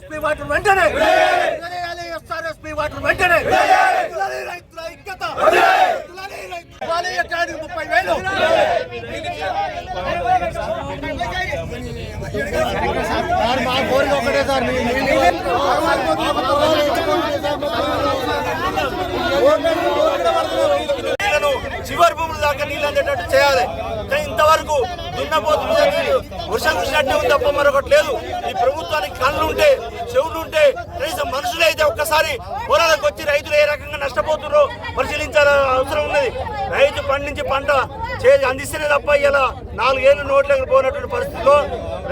SRSP water వెంటనే SRSP water వెంటనే రైతుల ఐక్యత 30,000 మా కోరిక ఒకటే సార్ చివరి భూముల దాకా నీళ్ళు అందేటట్టు చేయాలి. కానీ ఇంతవరకు దున్నపోతు మీద నీళ్ళు వర్షం కురిసినట్టే ఉంది తప్ప మరొకటి లేదు. ఈ ప్రభుత్వానికి కళ్ళు ఉంటే చెవులు ఉంటే కనీసం మనుషులే అయితే ఒక్కసారి పొలాలకు వచ్చి రైతులు ఏ రకంగా నష్టపోతున్నారో పరిశీలించాల్సిన అవసరం ఉన్నది. రైతు పండించి పంట అందిస్తేనే తప్ప ఇలా 4 ఏళ్ళు నోట్లకు పోయినటువంటి పరిస్థితిలో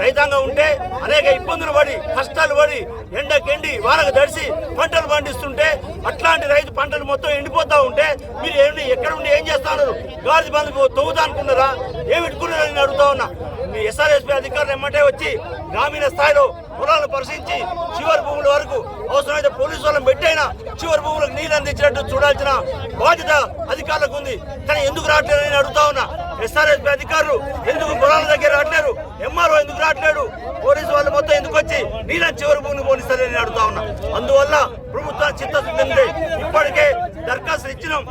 రైతాంగం ఉంటే అనేక ఇబ్బందులు పడి కష్టాలు పడి ఎండకెండి వానకు దడిసి పంటలు పండిస్తుంటే అట్లాంటి రైతు పంటలు మొత్తం ఎండిపోతా ఉంటే మీరు ఎక్కడ ఉండి ఏం చేస్తున్నారు? గాలి బంధు తవ్వుతా అనుకున్నారా? ఏమిట్టుకున్నారని నేను అడుగుతా ఉన్నా. మీ ఎస్ఆర్ఎస్పీ అధికారులు ఎమ్మటే వచ్చి గ్రామీణ స్థాయిలో పొలాలను పరిశీలించి చివరి భూముల వరకు అవసరమైతే పోలీసు వాళ్ళని పెట్టైనా చివరి భూములకు నీళ్ళు అందించినట్టు చూడాల్సిన బాధ్యత అధికారులకు ఉంది. కానీ ఎందుకు రావట్లేదని నేను అడుగుతా ఉన్నా. ఎస్ఆర్ఎస్పీ అధికారులు ఎందుకు పొలాల దగ్గర రావట్లేరు? ఎంఆర్ఓ ఎందుకు రావట్లేడు? పోలీసు వాళ్ళు మొత్తం ఎందుకు వచ్చి నీళ్ళని చివరి భూమిని పోనిస్తారని నేను అడుగుతా ఉన్నా. అందువల్ల ప్రభుత్వం చిత్తశుద్ధి ఉంది. ఇప్పటికే దరఖాస్తులు ఇచ్చినాం.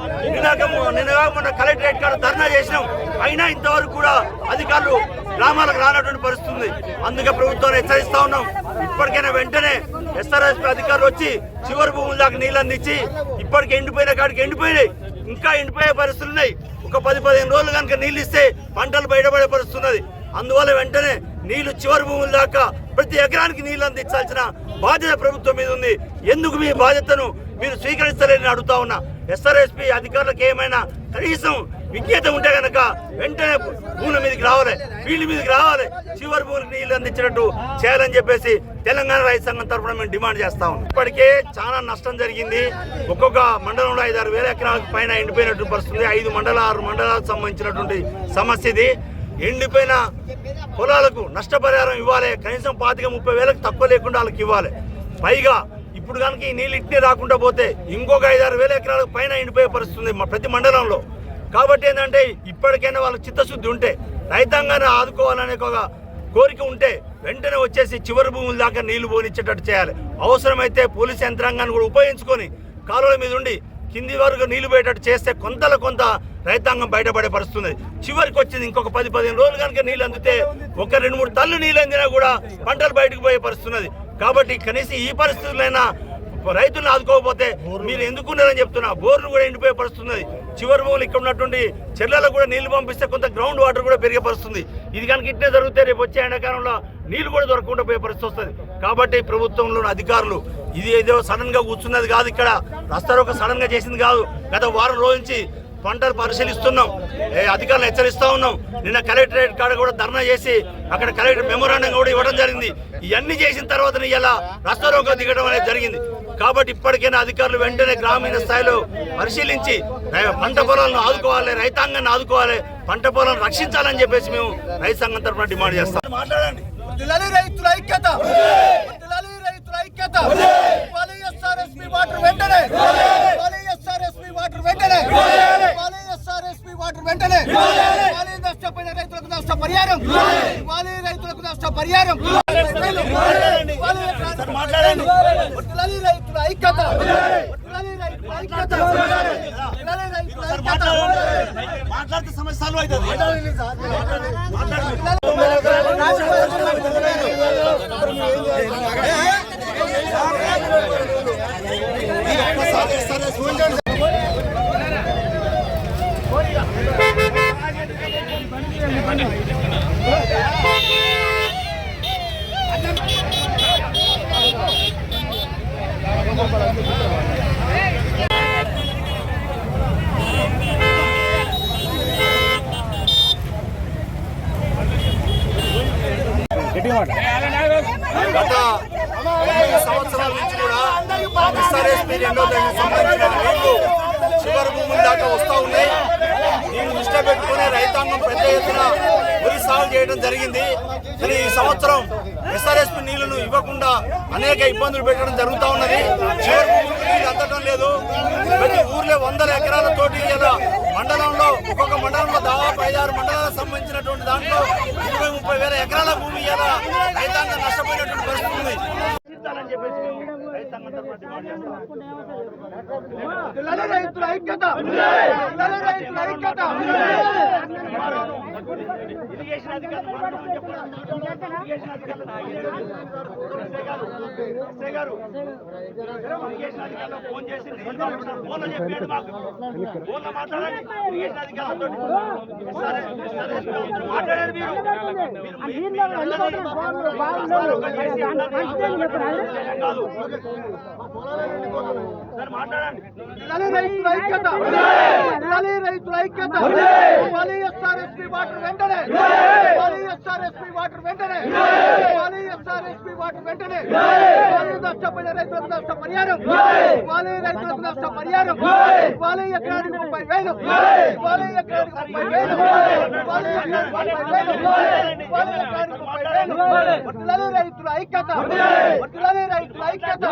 నిన్న మొన్న కలెక్టరేట్ కాడ ధర్నా చేసినాం. అయినా ఇంతవరకు కూడా అధికారులు గ్రామాలకు రానటువంటి పరిస్థితి ఉంది. అందుకే ప్రభుత్వాన్ని హెచ్చరిస్తా ఉన్నాం. ఇప్పటికైనా వెంటనే ఎస్ఆర్ఎస్పీ అధికారులు వచ్చి చివరి భూముల దాకా నీళ్ళు అందించి ఇప్పటికి ఎండిపోయిన కాడికి ఎండిపోయినాయి, ఇంకా ఎండిపోయే పరిస్థితులు ఉన్నాయి. ఒక 10-15 రోజులు కనుక నీళ్ళు ఇస్తే పంటలు బయటపడే పరిస్థితి ఉన్నది. అందువల్ల వెంటనే నీళ్లు చివరి భూముల దాకా ప్రతి ఎకరానికి నీళ్లు అందించాల్సిన బాధ్యత ప్రభుత్వం మీద ఉంది. ఎందుకు మీ బాధ్యతను మీరు స్వీకరిస్తారని అడుగుతా ఉన్నా. ఎస్ఆర్ఎస్పీ అధికారులకు ఏమైనా కనీసం విజ్ఞత ఉంటే కనుక వెంటనే భూముల మీదకి రావాలి, ఫీల్డ్ మీదకి రావాలి, చివరి భూములకు నీళ్లు అందించినట్టు చేయాలని చెప్పేసి తెలంగాణ రైతు సంఘం తరఫున మేము డిమాండ్ చేస్తా ఉన్నాం. ఇప్పటికే చాలా నష్టం జరిగింది. ఒక్కొక్క మండలంలో 5-6 వేల ఎకరాలకు పైన ఎండిపోయినట్టు పరిస్థితుంది. 5 మండలాలు 6 మండలాలకు సంబంధించినటువంటి సమస్య ఇది. ఎండిపోయిన పొలాలకు నష్టపరిహారం ఇవ్వాలి. కనీసం 25-30 వేలకు తక్కువ లేకుండా వాళ్ళకి ఇవ్వాలి. పైగా ఇప్పుడు కనుక ఈ నీళ్ళు ఇట్టే రాకుండా పోతే ఇంకొక 5-6 వేల ఎకరాలకు పైన ఎండిపోయే పరిస్థితుంది ప్రతి మండలంలో. కాబట్టి ఏంటంటే ఇప్పటికైనా వాళ్ళకి చిత్తశుద్ధి ఉంటే రైతాంగాన్ని ఆదుకోవాలనే ఒక కోరిక ఉంటే వెంటనే వచ్చేసి చివరి భూముల దాకా నీళ్లు పోనిచ్చేటట్టు చేయాలి. అవసరమైతే పోలీసు యంత్రాంగాన్ని కూడా ఉపయోగించుకొని కాలువల మీద ఉండి కింది వరకు నీళ్లు పోయేటట్టు చేస్తే కొంత రైతాంగం బయటపడే పరిస్థితుంది. చివరికి వచ్చింది ఇంకొక 10-15 రోజులు కనుక నీళ్ళు అందితే ఒక 2-3 తల్లు నీళ్ళు అందినా కూడా పంటలు బయటకు పోయే పరిస్థితున్నది. కాబట్టి కనీసం ఈ పరిస్థితులైనా రైతులను ఆదుకోకపోతే మీరు ఎందుకున్నారని చెప్తున్నా. బోర్లు కూడా ఎండిపోయే పరిస్థితున్నది. చివరి భూములు ఇక్కడ ఉన్నటువంటి చెర్లలో కూడా నీళ్లు పంపిస్తే కొంత గ్రౌండ్ వాటర్ కూడా పెరిగే పరిస్థితుంది. ఇది కనుక ఇట్టే జరిగితే రేపు వచ్చే ఎండాకాలంలో నీళ్లు కూడా దొరకకుండా పోయే పరిస్థితి వస్తుంది. కాబట్టి ప్రభుత్వంలోని అధికారులు ఇది ఏదో సడన్ గా కూర్చున్నది కాదు. ఇక్కడ రాస్తారోకో సడన్ గా చేసింది కాదు. గత వారం రోజుల నుంచి పంటలు పరిశీలిస్తున్నాం, అధికారులు హెచ్చరిస్తా ఉన్నాం. నిన్న కలెక్టరేట్ కాడ కూడా ధర్నా చేసి అక్కడ కలెక్టర్ మెమోరాండం కూడా ఇవ్వడం జరిగింది. ఇవన్నీ చేసిన తర్వాత ఇలా రాస్తారోకో దిగడం అనేది జరిగింది. కాబట్టి ఇప్పటికైనా అధికారులు వెంటనే గ్రామీణ స్థాయిలో పరిశీలించి పంట పొలాలను ఆదుకోవాలి, రైతాంగాన్ని ఆదుకోవాలి, పంట పొలాలను రక్షించాలని చెప్పేసి మేము రైతు సంఘం తరఫున డిమాండ్ చేస్తాం. మాట్లాడండి. రైతుల ఐక్యత, రైతుల ఐక్యత. ఎస్ఆర్ఎస్పీ వాటర్ వెంటనే, ఎస్ఆర్ఎస్పీ వాటర్ వెంటనే, ఎస్ఆర్ఎస్పీ వాటర్ వెంటనే. నష్టపోయిన రైతులకు నష్టపరిహారం, రైతులకు నష్టపరిహారం. మాట్లాడండి. రైతుల ఐక్యత, మాట్లాడితే సమస్య సాల్వ్ అవుతుంది. గత 9 సంవత్సరాల నుంచి కూడా ఎస్ఆర్ఎస్పీ 2వ దశకు సంబంధించిన నీళ్లు చివరి భూముల దాకా వస్తూ ఉన్నాయి. దీన్ని దృష్టిలో పెట్టుకుని రైతాంగం పెద్ద ఎత్తున వరి సాగు చేయడం జరిగింది. కానీ ఈ సంవత్సరం ఎస్ఆర్ఎస్పీ నీళ్లను ఇవ్వకుండా అనేక ఇబ్బందులు పెట్టడం జరుగుతూ ఉన్నది. చివరి భూములకు నీళ్ళు అందడం లేదు. ప్రతి ఊర్లో 100 ఎకరాలతోటి ఇలా మండలంలో ఒక్కొక్క మండలంలో దాదాపు 5-6 మండలాలకు సంబంధించినటువంటి దాంట్లో 20-30 వేల ఎకరాల భూమి ఇలా రైతాంగం నష్టపోయినటువంటి పరిస్థితి ఉంది. చేయాలని చెప్పేసి మేము రైతు సంఘం తరఫున డిమాండ్ చేస్తాం. రైతుల ఐక్యత, రైతుల ఐక్యత. ఇరిగేషన్ అధికారులు మాట్లాడమని చెప్పారు. ఇరిగేషన్ అధికారులు ఎస్ఐ గారు ఇరిగేషన్ అధికారులు ఫోన్ చేసి ఫోన్లో చెప్పాడు మాకు. ఫోన్లో మాట్లాడండి ఇరిగేషన్ అధికారులతో మాట్లాడారు. రైతుల ఐక్యత, రైతుల ఐక్యత. ఎస్ఆర్ఎస్పీ వాటర్ వెంటనే, ఎస్ఆర్ఎస్పీ వాటర్ వెంటనే, ఎస్ఆర్ఎస్పీ వాటర్ వెంటనే. నష్టపోయిన రైతులకు నష్టపరిహారం, రైతులకు నష్టపరిహారం. ఎకరానికి 30,000, ఎకరానికి 30,000, రైతుల ఐక్యత, రైతుల ఐక్యత,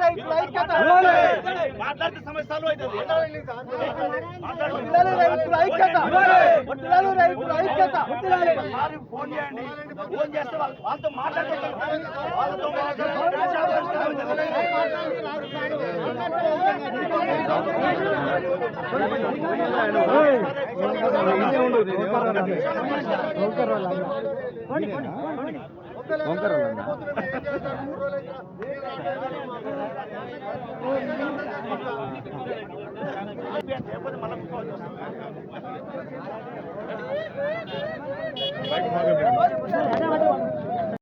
రైతుల ఐక్యత. మాట్లాడితే సమస్యలు అవుతుంది. రైతుల ఐక్యత, రైతుల ఐక్యత. ఫోన్ చేయండి, ఫోన్ చేస్తే వాళ్ళతో మాట్లాడితే వాళ్ళతో మళ్ళీ